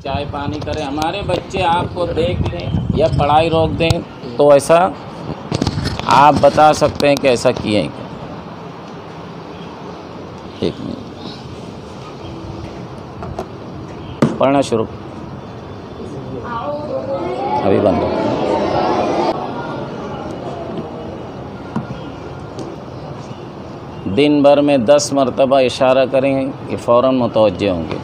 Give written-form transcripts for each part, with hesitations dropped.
चाय पानी करें, हमारे बच्चे आपको देख लें या पढ़ाई रोक दें तो ऐसा आप बता सकते हैं कि ऐसा किए हैं क्या। एक मिनट पढ़ना शुरू, अभी बंद हो। दिन भर में 10 मरतबा इशारा करेंगे कि फ़ौरन मुतवज्जे होंगे।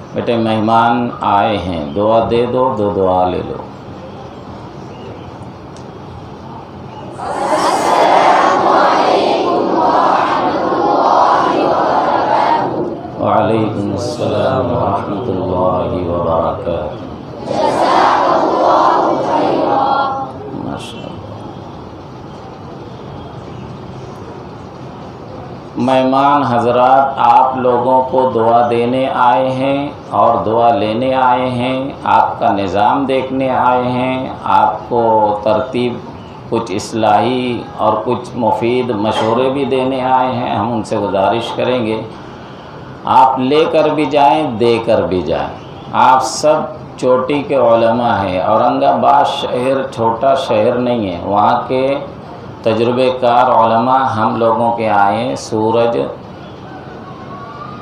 बेटे मेहमान आए हैं, दुआ दे दो, दो दुआ ले लो। वालेकुम अस्सलाम व रहमतुल्लाहि व बरकातुहू। माशाअल्लाह। मेहमान हजरात आप लोगों को दुआ देने आए हैं और दुआ लेने आए हैं, आपका निज़ाम देखने आए हैं, आपको तरतीब कुछ इस्लाही और कुछ मुफीद मशवरे भी देने आए हैं। हम उनसे गुजारिश करेंगे आप लेकर भी जाएं, देकर भी जाएं। आप सब चोटी के उलमा हैं, औरंगाबाद शहर छोटा शहर नहीं है, वहाँ के तजुर्बेकार उलमा हम लोगों के आए हैं। सूरज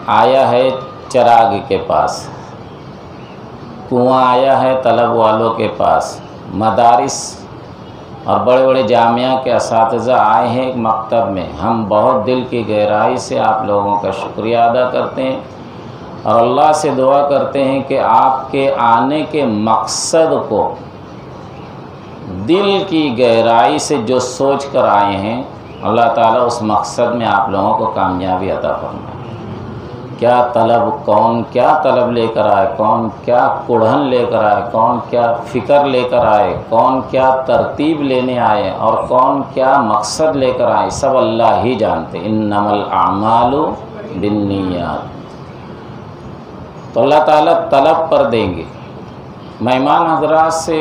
आया है चराग के पास, कुआं आया है तलब वालों के पास, मदारिस और बड़े बड़े जामिया के असातिज़ा आए हैं एक मकतब में। हम बहुत दिल की गहराई से आप लोगों का शुक्रिया अदा करते हैं और अल्लाह से दुआ करते हैं कि आपके आने के मकसद को दिल की गहराई से जो सोच कर आए हैं, अल्लाह ताला उस मकसद में आप लोगों को कामयाबी अता फरमाए। क्या तलब, कौन क्या तलब लेकर आए, कौन क्या कुढ़न लेकर आए, कौन क्या फ़िक्र लेकर आए, कौन क्या तरतीब लेने आए और कौन क्या मकसद लेकर आए, सब अल्लाह ही जानते। इन्नमल आमालु बिन्नियात। तो अल्लाह ताला तलब पर देंगे। मेहमान हजरात से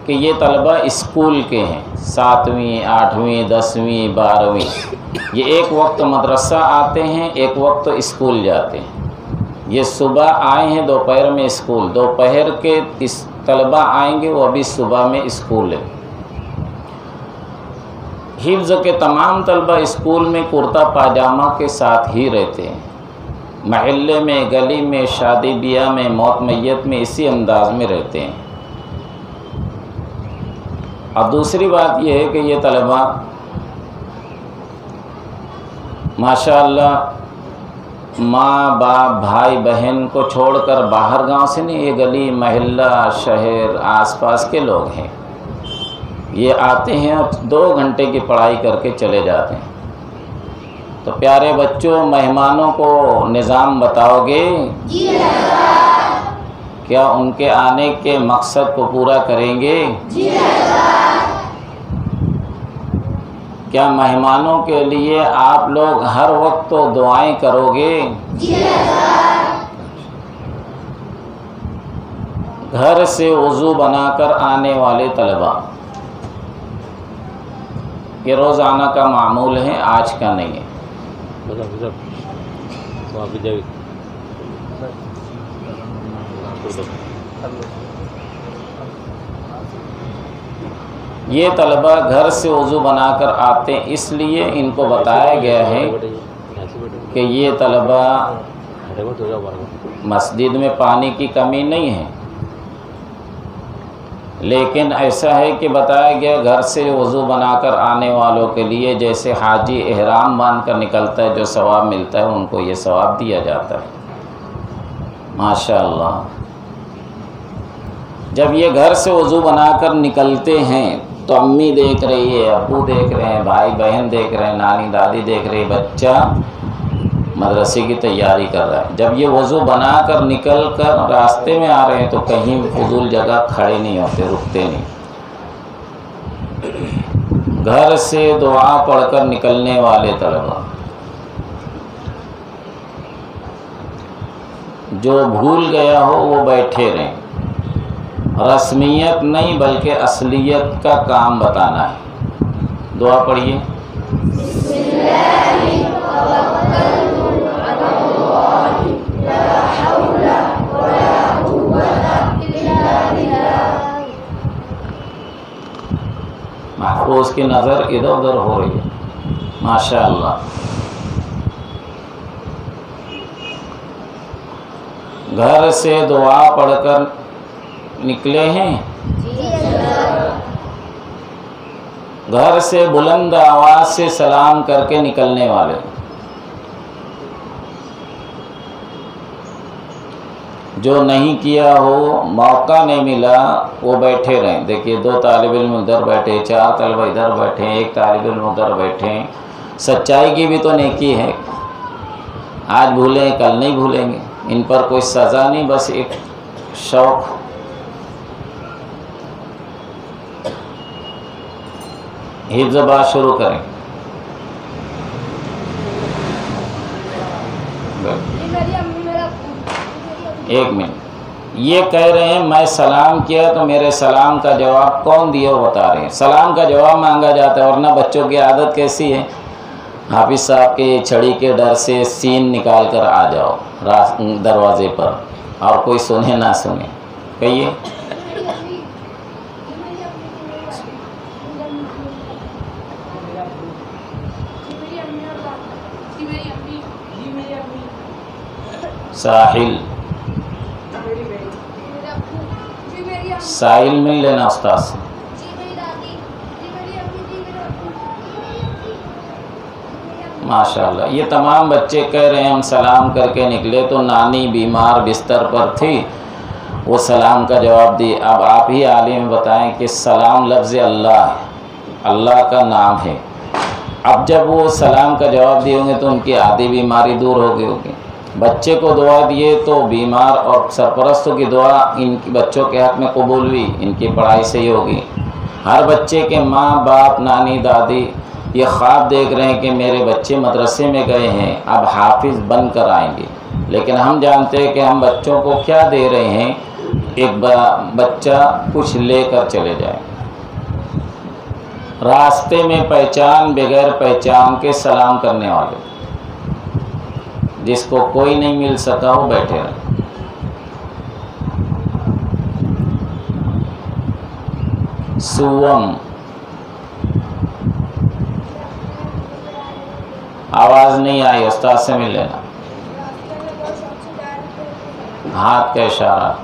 कि ये तलबा स्कूल के हैं, 7वीं 8वीं 10वीं 12वीं, ये एक वक्त मदरसा आते हैं, एक वक्त स्कूल जाते हैं। ये सुबह आए हैं, दोपहर में स्कूल, दोपहर के इस तलबा आएंगे, वो अभी सुबह में स्कूल है। हिफ्ज़ के तमाम तलबा स्कूल में कुर्ता पाजामा के साथ ही रहते हैं। महल्ले में, गली में, शादी ब्याह में, मौत मैयत में इसी अंदाज में रहते हैं। और दूसरी बात यह है कि ये तलबा माशाअल्लाह माँ बाप भाई बहन को छोड़कर बाहर गांव से नहीं, ये गली महल्ला शहर आसपास के लोग हैं। ये आते हैं और 2 घंटे की पढ़ाई करके चले जाते हैं। तो प्यारे बच्चों, मेहमानों को निज़ाम बताओगे? जी क्या उनके आने के मकसद को पूरा करेंगे? जी क्या मेहमानों के लिए आप लोग हर वक्त तो दुआएं करोगे? जी घर से वज़ू बनाकर आने वाले तलबा, ये रोज़ाना का मामूल है, आज का नहीं है। ये तलबा घर से वज़ू बनाकर आते हैं, इसलिए इनको बताया गया है कि ये तलबा मस्जिद में पानी की कमी नहीं है, लेकिन ऐसा है कि बताया गया घर से वज़ू बनाकर आने वालों के लिए जैसे हाजी एहराम बांध कर निकलता है, जो सवाब मिलता है उनको ये सवाब दिया जाता है। माशाअल्लाह। जब ये घर से वज़ू बनाकर निकलते हैं तो अम्मी देख रही है, अब्बू देख रहे हैं, भाई बहन देख रहे हैं, नानी दादी देख रही है, बच्चा मदरसे की तैयारी कर रहा है। जब ये वज़ू बनाकर निकल कर रास्ते में आ रहे हैं तो कहीं फजूल जगह खड़े नहीं होते, रुकते नहीं। घर से दुआ पढ़कर निकलने वाले तलबा जो भूल गया हो वो बैठे रहें, रस्मियत नहीं बल्कि असलियत का काम बताना है। दुआ पढ़िए। महफूज की नज़र इधर उधर हो रही है, माशाअल्लाह। घर से दुआ पढ़कर निकले हैं, घर से बुलंद आवाज से सलाम करके निकलने वाले। जो नहीं किया हो, मौका नहीं मिला, वो बैठे रहें। देखिए 2 तालिब इल्म उधर बैठे, 4 तलबा इधर बैठे, 1 तालिब इल्म उधर बैठे। सच्चाई की भी तो नेकी है। आज भूलें कल नहीं भूलेंगे, इन पर कोई सज़ा नहीं, बस एक शौक़। हिफ्ज़ बात शुरू करें। एक मिनट। ये कह रहे हैं मैं सलाम किया तो मेरे सलाम का जवाब कौन दिया वो बता रहे हैं। सलाम का जवाब मांगा जाता है, वरना बच्चों की आदत कैसी है, हाफिज साहब के छड़ी के डर से सीन निकाल कर आ जाओ दरवाजे पर, और कोई सुने ना सुने। कहिए। साहिल, साहिल मिल लेना उस्ताद से। माशाअल्लाह। ये तमाम बच्चे कह रहे हैं हम सलाम करके निकले तो नानी बीमार बिस्तर पर थी, वो सलाम का जवाब दी। अब आप ही आलिम बताएं कि सलाम लफ्ज़ अल्लाह है, अल्लाह का नाम है। अब जब वो सलाम का जवाब दिए होंगे तो उनकी आधी बीमारी दूर हो गई होगी। बच्चे को दुआ दिए तो बीमार और सरपरस्तों की दुआ इनकी बच्चों के हक़ में कबूल हुई, इनकी पढ़ाई सही होगी। हर बच्चे के माँ बाप नानी दादी ये ख्वाब देख रहे हैं कि मेरे बच्चे मदरसे में गए हैं, अब हाफिज़ बन कर आएंगे। लेकिन हम जानते हैं कि हम बच्चों को क्या दे रहे हैं, एक बच्चा कुछ लेकर चले जाए। रास्ते में पहचान बगैर पहचान के सलाम करने वाले, जिसको कोई नहीं मिल सका वो बैठे रहे। सुवम, आवाज़ नहीं आई, उस्ताद से मिल लेना। हाथ का इशारा।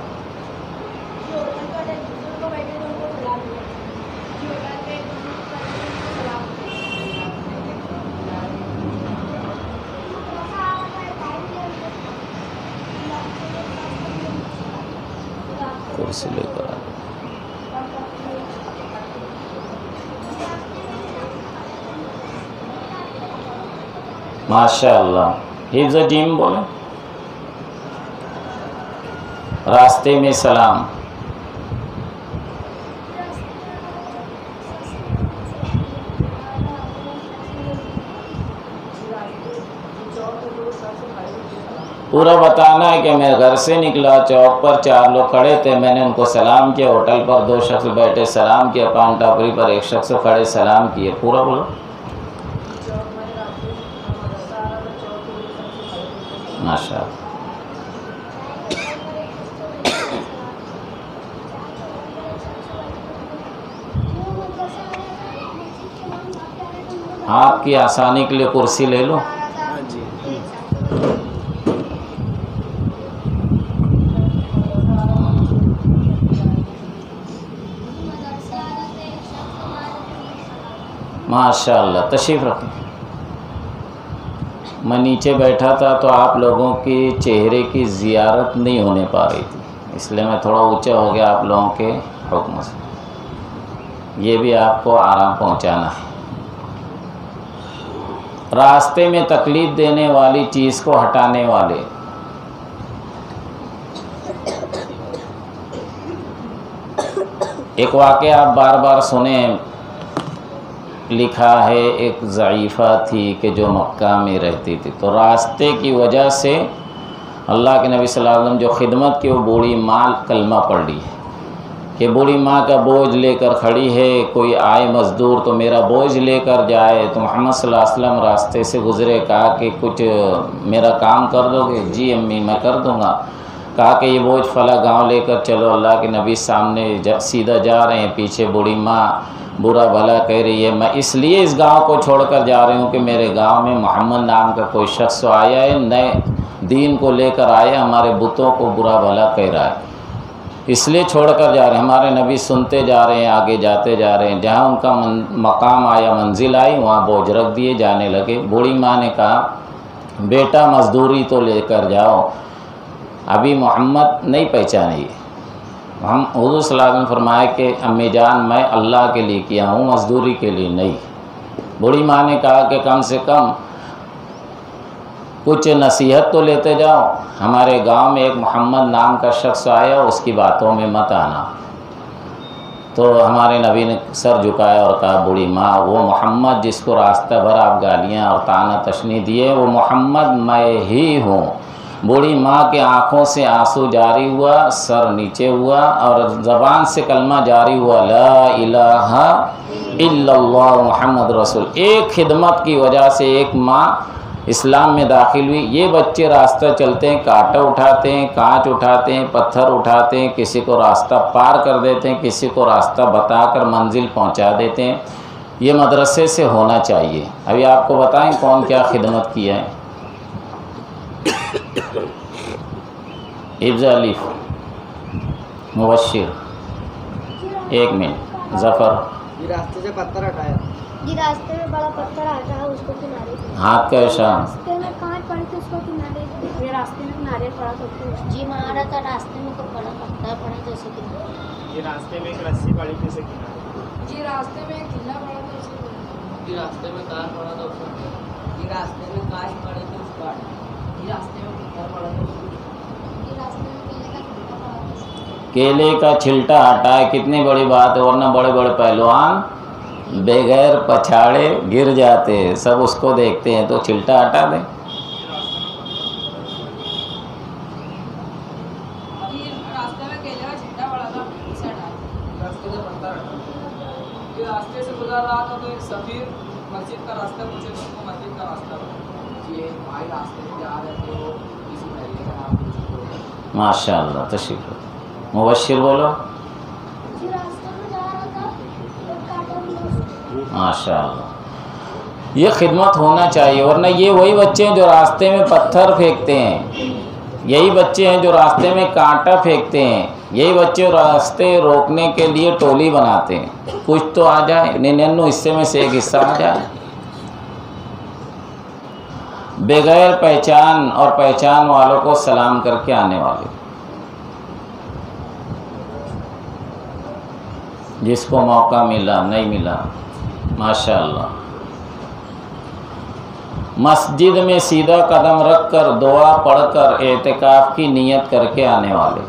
कुर्सी लेकर आ। माशाअल्लाह। हिफ्ज़ टीम बोले। रास्ते में सलाम। पूरा बताना है कि मैं घर से निकला, चौक पर 4 लोग खड़े थे, मैंने उनको सलाम किया। होटल पर 2 शख्स बैठे, सलाम किया। पान टापरी पर 1 शख्स खड़े, सलाम किए। पूरा बोलो। माशाअल्लाह। आपकी आसानी के लिए कुर्सी ले लो। माशाअल्लाह। तशरीफ़ रखें। मैं नीचे बैठा था तो आप लोगों की चेहरे की ज़ियारत नहीं होने पा रही थी, इसलिए मैं थोड़ा ऊंचा हो गया आप लोगों के हुक्म से। ये भी आपको आराम पहुंचाना है। रास्ते में तकलीफ़ देने वाली चीज़ को हटाने वाले। एक वाक़या आप बार बार सुने, लिखा है एक ज़ईफ़ा थी कि जो मक्का में रहती थी, तो रास्ते की वजह से अल्लाह के नबी सल्लल्लाहु अलैहि वसल्लम जो खिदमत की वो बूढ़ी माँ कलमा पढ़ ली है। कि बूढ़ी माँ का बोझ लेकर खड़ी है, कोई आए मज़दूर तो मेरा बोझ लेकर जाए। तो मोहम्मद सल्लल्लाहु अलैहि वसल्लम रास्ते से गुज़रे, कहा कि कुछ मेरा काम कर दोगे? जी अम्मी मैं कर दूँगा। कहा कि ये बोझ फला गांव लेकर चलो। अल्लाह के नबी सामने सीधा जा रहे हैं, पीछे बूढ़ी माँ बुरा भला कह रही है, मैं इसलिए इस गांव को छोड़कर जा रही हूँ कि मेरे गांव में मोहम्मद नाम का कोई शख्स आया है, नए दीन को लेकर आया, हमारे बुतों को बुरा भला कह रहा है, इसलिए छोड़कर जा रहे हैं। हमारे नबी सुनते जा रहे हैं, आगे जाते जा रहे हैं। जहाँ उनका मकाम आया, मंजिल आई, वहाँ बोझ रख दिए, जाने लगे। बूढ़ी माँ ने कहा, बेटा मज़दूरी तो लेकर जाओ, अभी मोहम्मद नहीं पहचानी। हम हुज़ूर सल्लल्लाहु अलैहि वसल्लम फरमाए कि अम्मी जान मैं अल्लाह के लिए किया हूँ, मज़दूरी के लिए नहीं। बूढ़ी माँ ने कहा कि कम से कम कुछ नसीहत तो लेते जाओ, हमारे गांव में एक मोहम्मद नाम का शख्स आया, उसकी बातों में मत आना। तो हमारे नबी ने सर झुकाया और कहा, बूढ़ी माँ वो मोहम्मद जिसको रास्ता भर आप गालियाँ और ताना तशनी दिए, वो मोहम्मद मैं ही हूँ। बूढ़ी माँ के आँखों से आंसू जारी हुआ, सर नीचे हुआ और ज़बान से कलमा जारी हुआ, ला इलाहा इल्लल्लाह मुहम्मद रसूल। एक खिदमत की वजह से एक माँ इस्लाम में दाखिल हुई। ये बच्चे रास्ता चलते हैं, कांटा उठाते हैं, कांच उठाते हैं, पत्थर उठाते हैं, किसी को रास्ता पार कर देते हैं, किसी को रास्ता बताकर मंजिल पहुंचा देते हैं। ये मदरसे से होना चाहिए। अभी आपको बताएं कौन क्या खिदमत किया है। इब्ज़ा अलीफ, मुबश्शिर, 1 मिनट, ज़फ़र। ये रास्ते से पत्थर हटाया, जी रास्ते में बड़ा पत्थर आता है, उसको किनारे पे। हाथ का इशारा। रास्ते में कांच पड़ी थी, उसको किनारे पे। ये रास्ते में नारियल पड़ा था, उसको जी मारा था। रास्ते में तो बड़ा पत्थर पड़ा था, उसे किनारे। ये रास्ते में एक रस्सी पड़ी थी, उसे किनारे। जी रास्ते में एक किला पड़ा था, उसे किनारे। ये रास्ते में कार पड़ा था, उसका। ये रास्ते में कांच पड़े थे, उसका। ये रास्ते में पत्थर पड़ा था, उसका। ये रास्ते में केले का छिलका पड़ा था, उसका। केले का छिलटा हटाए, कितनी बड़ी बात है, वरना बड़े बड़े पहलवान बगैर पछाड़े गिर जाते हैं, सब उसको देखते हैं, तो छिलटा हटा दें। रास्ते में केले का छिलका पड़ा था, इसे हटा। रास्ते से पत्थर हटा। ये रास्ते से गुजर रहा था तो एक सफ़ीर मस्जिद का रास्ता पूछे तो उसको मस्जिद का रास्ता बताया। ये भाई रास्ते में जा रहे थे, वो किसी महल्ले का नाम पूछे। माशाअल्लाह, तशरीफ़। मुबश्शिर बोलो। जी रास्ते में जा रहा था, तो कांटा मिला। माशाअल्लाह, ये खिदमत होना चाहिए, वरना ये वही बच्चे हैं जो रास्ते में पत्थर फेंकते हैं, यही बच्चे हैं जो रास्ते में कांटा फेंकते हैं, यही बच्चे रास्ते रोकने के लिए टोली बनाते हैं। कुछ तो आ जाए, 99 हिस्से में से एक हिस्सा आ जाए। बगैर पहचान और पहचान वालों को सलाम करके आने वाले, जिसको मौका मिला नहीं मिला, माशाअल्लाह। मस्जिद में सीधा कदम रखकर दुआ पढ़कर एतिकाफ की नियत करके आने वाले,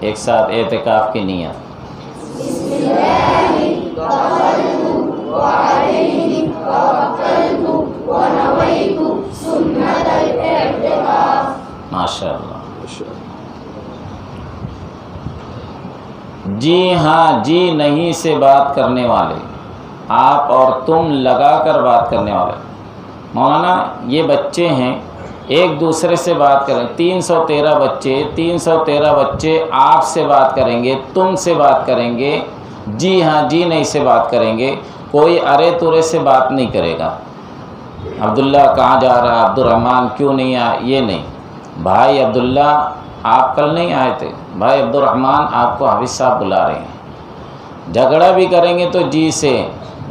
एक साथ एतिकाफ की नियत। माशाअल्लाह। जी हाँ जी नहीं से बात करने वाले, आप और तुम लगाकर बात करने वाले। मौलाना ये बच्चे हैं, एक दूसरे से बात करें, 313 बच्चे, 313 बच्चे आपसे बात करेंगे, तुम से बात करेंगे, जी हाँ जी नहीं से बात करेंगे, कोई अरे तुरे से बात नहीं करेगा। अब्दुल्ला कहाँ जा रहा है, अब्दुर्रहमान क्यों नहीं आया, ये नहीं। भाई अब्दुल्ला आप कल नहीं आए थे, भाई अब्दुर्रहमान आपको हाफिज़ साहब बुला रहे हैं। झगड़ा भी करेंगे तो जी से,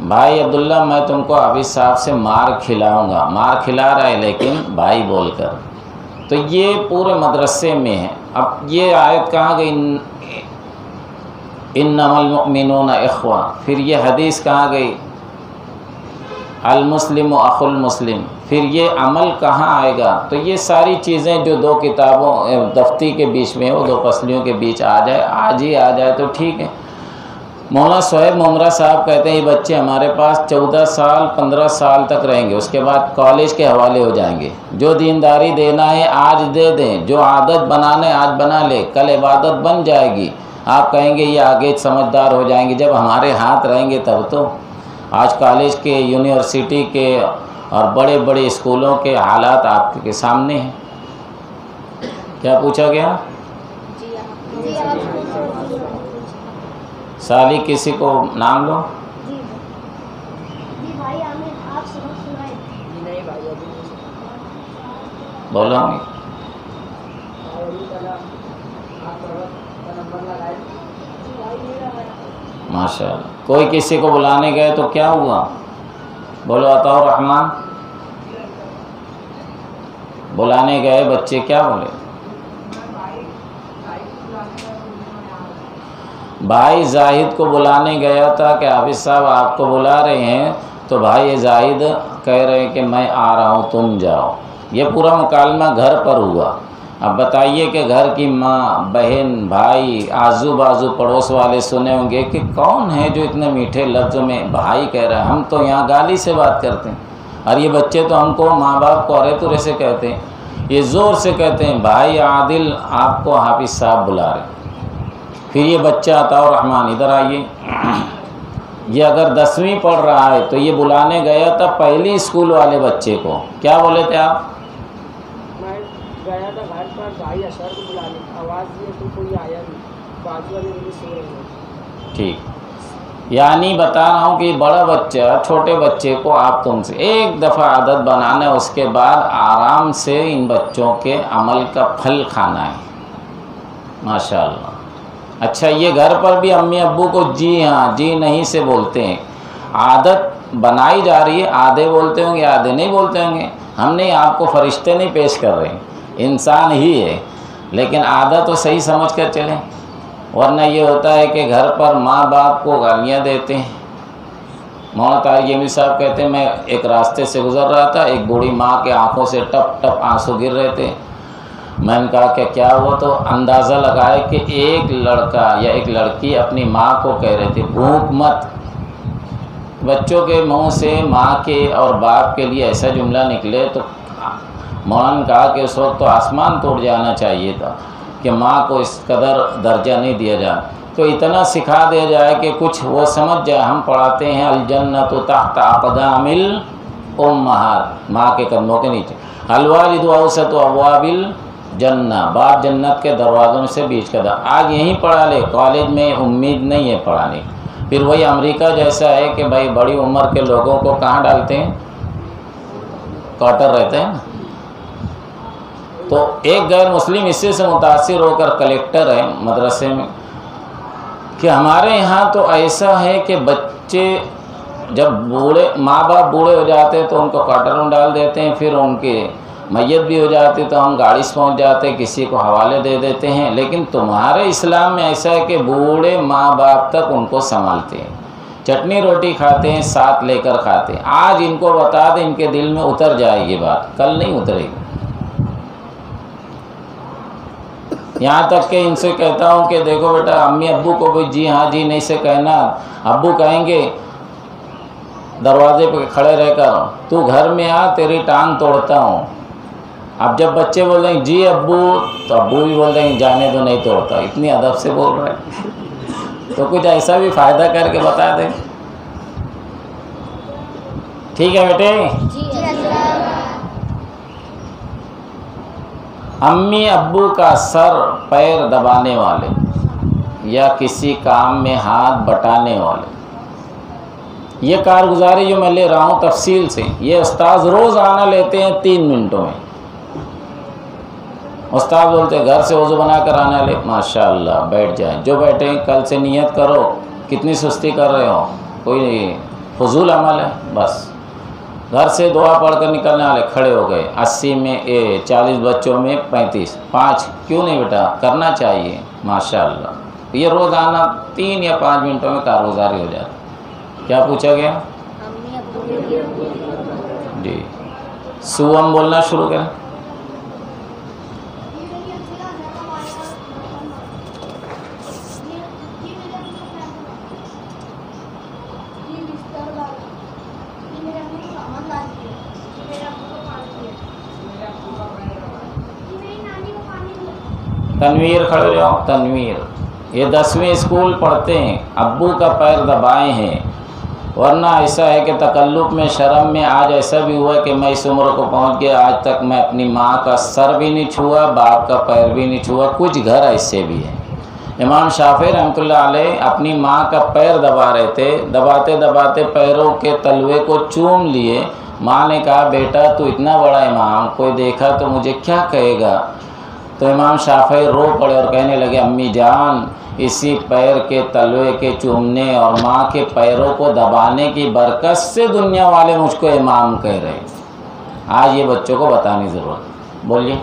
भाई अब्दुल्ला मैं तुमको हाफिज़ साहब से मार खिलाऊंगा, मार खिला रहा है लेकिन भाई बोलकर। तो ये पूरे मदरसे में है। अब ये आयत कहाँ गई, इन्नमल मुमिनूना इख्वा, फिर ये हदीस कहाँ गई, अल मुस्लिम अखुल मुस्लिम, फिर ये अमल कहाँ आएगा। तो ये सारी चीज़ें जो दो किताबों दफ्ती के बीच में, वो दो पसलियों के बीच आ जाए, आज ही आ जाए तो ठीक है। मौलाना शोएब मुमरा साहब कहते हैं ये बच्चे हमारे पास 14 साल 15 साल तक रहेंगे, उसके बाद कॉलेज के हवाले हो जाएंगे। जो दीनदारी देना है आज दे दें, जो आदत बनाना है आज बना ले, कल इबादत बन जाएगी। आप कहेंगे ये आगे समझदार हो जाएंगे, जब हमारे हाथ रहेंगे तब तो। आज कॉलेज के, यूनिवर्सिटी के और बड़े बड़े स्कूलों के हालात आपके सामने हैं। क्या पूछा गया? साली किसी को नाम लो। भाई आमिर आप सुनाए। नहीं भाई अभी नहीं सुना। बोलो। माशाअल्लाह। कोई किसी को बुलाने गए तो क्या हुआ? बोलो अताउर रहमान। बुलाने गए बच्चे, क्या बोले? भाई जाहिद को बुलाने गया था कि हाफिज साहब आपको बुला रहे हैं, तो भाई जाहिद कह रहे हैं कि मैं आ रहा हूँ तुम जाओ। ये पूरा मुकालमा घर पर हुआ। अब बताइए कि घर की माँ, बहन, भाई, आजू बाजू पड़ोस वाले सुने होंगे कि कौन है जो इतने मीठे लफ्ज़ों में भाई कह रहा है। हम तो यहाँ गाली से बात करते हैं और ये बच्चे तो हमको माँ बाप को अरे तुरे से कहते हैं। ये ज़ोर से कहते हैं भाई आदिल आपको हाफिज साहब बुला रहे हैं। फिर ये बच्चा अताउर रहमान इधर आइए, ये अगर 10वीं पढ़ रहा है तो ये बुलाने गया था पहली स्कूल वाले बच्चे को। क्या बोले थे आप? मैं गया था घर पर भाई अशर को बुलाने, आवाज़ दी तो कोई आया नहीं, बाजू वाले मेरे सो रहे हैं। ठीक, यानी बता रहा हूँ कि बड़ा बच्चा छोटे बच्चे को आप तुमसे एक दफ़ा आदत बनाना है, उसके बाद आराम से इन बच्चों के अमल का फल खाना है। माशाअल्लाह। अच्छा, ये घर पर भी अम्मी अब्बू को जी हाँ जी नहीं से बोलते हैं। आदत बनाई जा रही है, आधे बोलते होंगे आधे नहीं बोलते होंगे। हमने आपको फरिश्ते नहीं पेश कर रहे, इंसान ही है, लेकिन आदत तो सही समझ कर चलें, वरना ये होता है कि घर पर माँ बाप को गालियाँ देते हैं। मौलाना तारिक जमील साहब कहते हैं मैं एक रास्ते से गुजर रहा था, एक बूढ़ी माँ के आँखों से टप टप आंसू गिर रहे थे। मैंने कहा कि क्या हुआ? तो अंदाज़ा लगाए कि एक लड़का या एक लड़की अपनी माँ को कह रहे थे भूख मत। बच्चों के मुंह से माँ के और बाप के लिए ऐसा जुमला निकले तो मौलाना ने कहा कि उस वक्त तो आसमान तोड़ जाना चाहिए था कि माँ को इस कदर दर्जा नहीं दिया जाए। तो इतना सिखा दिया जाए कि कुछ वो समझ जाए। हम पढ़ाते हैं अल जन्नतु तहत अक़दामिल उम्महात, माँ के कदमों के नीचे। अल वालिदु औसतु अब्वाबिल जन्ना, बाप जन्नत के दरवाज़ों से बीच का दर। आज यहीं पढ़ा ले, कॉलेज में उम्मीद नहीं है पढ़ाने। फिर वही अमेरिका जैसा है कि भाई बड़ी उम्र के लोगों को कहाँ डालते हैं? क्वार्टर रहते हैं ना। तो एक गैर मुस्लिम इससे से मुतासिर होकर कलेक्टर है मदरसे में कि हमारे यहाँ तो ऐसा है कि बच्चे जब बूढ़े, माँ बाप बूढ़े हो जाते हैं तो उनको क्वार्टर में डाल देते हैं, फिर उनके मैयत भी हो जाती तो हम गाड़ी से पहुँच जाते, किसी को हवाले दे देते हैं। लेकिन तुम्हारे इस्लाम में ऐसा है कि बूढ़े माँ बाप तक उनको संभालते हैं, चटनी रोटी खाते हैं, साथ लेकर खाते हैं। आज इनको बता दें, इनके दिल में उतर जाएगी बात, कल नहीं उतरेगी। यहाँ तक कि इनसे कहता हूँ कि देखो बेटा, अम्मी अब्बू को भी जी हाँ जी नहीं से कहना। अब्बू कहेंगे दरवाजे पे खड़े रहकर तू घर में आ, तेरी टांग तोड़ता हूँ। अब जब बच्चे बोल रहे हैं जी अब्बू, तो अब्बू भी बोल रहे हैं जाने दो नहीं तोड़ता। इतनी अदब से बोल रहे हैं तो कुछ ऐसा भी फ़ायदा करके बता दें। ठीक है बेटे। अम्मी अब्बू का सर पैर दबाने वाले या किसी काम में हाथ बटाने वाले, ये कारगुजारी जो मैं ले रहा हूँ तफसील से, ये उस्ताद रोज़ाना लेते हैं 3 मिनटों में। उस्ताद बोलते हैं घर से वज़ू बना कर आना ले, माशाअल्लाह बैठ जाए। जो बैठे कल से नियत करो, कितनी सुस्ती कर रहे हो, कोई फजूल अमल है, बस घर से दुआ पढ़ कर निकलने वाले खड़े हो गए। 80 में 40 बच्चों में 35, 5 क्यों नहीं बेटा, करना चाहिए माशाअल्लाह। ये रोज़ाना 3 या 5 मिनटों में कारगुजारी हो जाती। क्या पूछा गया जी? सुवम बोलना शुरू करें। तनवीर खड़े हो जाओ। तनवीर ये 10वीं स्कूल पढ़ते हैं, अब्बू का पैर दबाए हैं, वरना ऐसा है कि तकल्लुफ में शर्म में आज ऐसा भी हुआ कि मैं इस उम्र को पहुंच गया, आज तक मैं अपनी माँ का सर भी नहीं छुआ, बाप का पैर भी नहीं छुआ। कुछ घर ऐसे भी हैं। इमाम शाफी रहमतुल्लाह अलैह अपनी माँ का पैर दबा रहे थे, दबाते दबाते पैरों के तलवे को चूम लिए। माँ ने कहा बेटा तू इतना बड़ा इमाम, कोई देखा तो मुझे क्या कहेगा। तो इमाम शाफी रो पड़े और कहने लगे अम्मी जान, इसी पैर के तलवे के चूमने और माँ के पैरों को दबाने की बरकत से दुनिया वाले मुझको इमाम कह रहे हैं। आज ये बच्चों को बताने की ज़रूरत। बोलिए।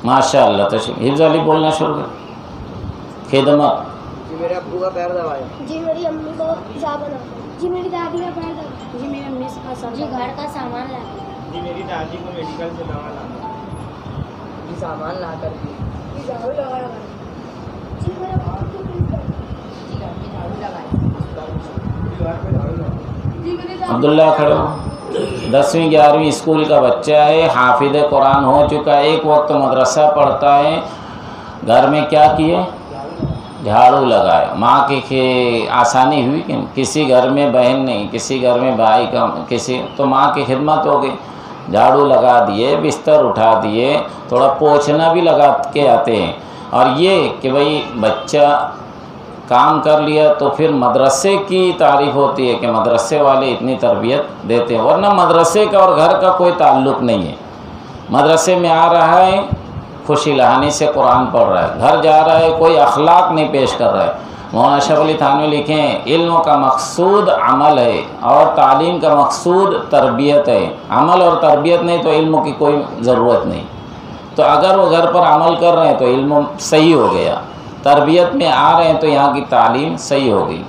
माशाअल्लाह। तो हिफ्ज़ अली बोलना शुरू कर। खिदमत। जी मेरे अब्बू का पैर दबाया। जी मेरी अम्मी को जा बना। जी मेरी दादी का पैर दबाया। जी मेरी अम्मी का जी घर का सामान ला। जी मेरी दादी को मेडिकल से दवा ला। जी सामान ला कर दी। जी झाड़ू लगाया। जी मेरे बाप को जी घर में झाड़ू लगाया। दीवार पे झाड़ू लगा। जी मेरी अब्दुल्ला खड़े हो। 10वीं 11वीं स्कूल का बच्चा है, हाफिज कुरान हो चुका है, एक वक्त मदरसा पढ़ता है। घर में क्या किए? झाड़ू लगाए। माँ की आसानी हुई कि किसी घर में बहन नहीं, किसी घर में भाई का, किसी तो माँ की खिदमत हो गई। झाड़ू लगा दिए, बिस्तर उठा दिए, थोड़ा पोंछना भी लगा के आते हैं। और ये कि भाई बच्चा काम कर लिया तो फिर मदरसे की तारीफ़ होती है कि मदरसे वाले इतनी तरबियत देते हैं, वरना मदरसे का और घर का कोई ताल्लुक़ नहीं है। मदरसे में आ रहा है, खुशी लहानी से कुरान पढ़ रहा है, घर जा रहा है, कोई अखलाक नहीं पेश कर रहा है। मौलाना अशरफ अली थानवी लिखे हैं इल्म का मकसूद अमल है और तालीम का मकसूद तरबियत है। अमल और तरबियत नहीं तो इल्म की कोई ज़रूरत नहीं। तो अगर वो घर पर अमल कर रहे हैं तो इल्म सही हो गया, तरबियत में आ रहे हैं तो यहाँ की तालीम सही हो गई।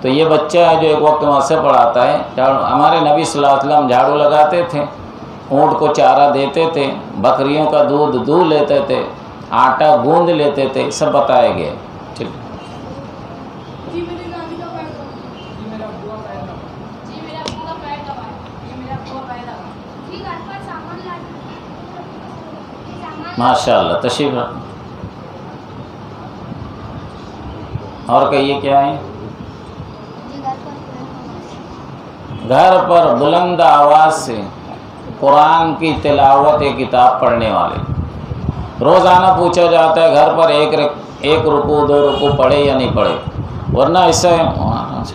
तो ये बच्चा है जो एक वक्त मदरसे पढ़ाता है। हमारे नबी सल्लल्लाहु अलैहि वसल्लम झाड़ू लगाते थे, ऊँट को चारा देते थे, बकरियों का दूध दूध लेते थे, आटा गूंद लेते थे, सब बताए गए। ठीक। जी मेरी दादी का पैर दबाया। जी मेरा अब्बू का पैर दबाया। जी मेरे अब्बू का पैर दबाया। जी मेरा अब्बू का पैर दबाया। जी घर पर सामान ला। माशाअल्लाह। तशरीफ रख। और कहिए क्या है? जी घर पर बुलंद आवाज़ से कुरान की तिलावत एक किताब पढ़ने वाले। रोज़ाना पूछा जाता है घर पर एक रुकू 2 रुकू पढ़े या नहीं पढ़े, वरना ऐसा है। वहाँ से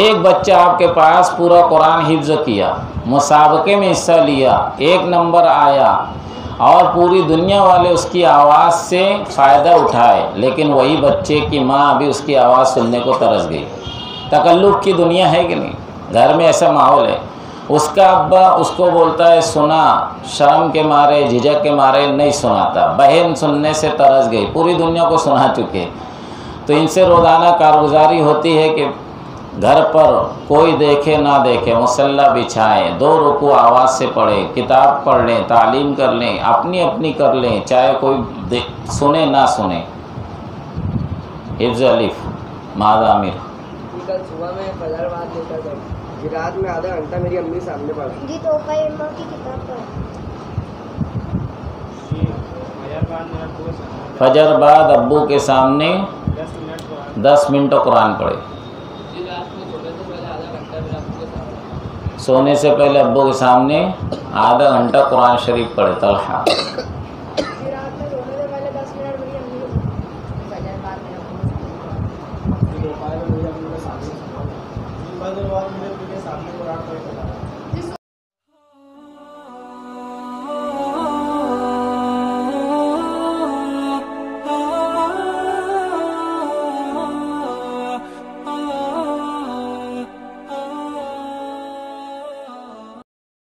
एक बच्चा आपके पास पूरा कुरान हिफ्ज़ किया, मुसाबके में हिस्सा लिया, 1 नंबर आया और पूरी दुनिया वाले उसकी आवाज़ से फ़ायदा उठाए, लेकिन वही बच्चे की माँ अभी उसकी आवाज़ सुनने को तरस गई। तकल्लुफ़ की दुनिया है कि नहीं? घर में ऐसा माहौल है। उसका अब्बा उसको बोलता है सुना, शर्म के मारे झिझक के मारे नहीं सुनाता। बहन सुनने से तरस गई, पूरी दुनिया को सुना चुके। तो इनसे रोज़ाना कारगुजारी होती है कि घर पर कोई देखे ना देखे मुसल्ला बिछाएं, 2 रुकू आवाज़ से पढ़ें, किताब पढ़ लें, तालीम कर लें, अपनी अपनी कर लें, चाहे कोई सुने ना सुने। हिफ्ज़ अलिफ मादा आमिर। कल सुबह में फजर बाद लेकर गई, रात में आधा घंटा मेरी अम्मी सामने पढ़ा। जी तोहफा इल्म की किताब पढ़। फजर बाद अब्बू के सामने 10 मिनट कुरान पढ़े। सोने से पहले अब्बू के सामने आधा घंटा कुरान शरीफ पढ़े। तलहा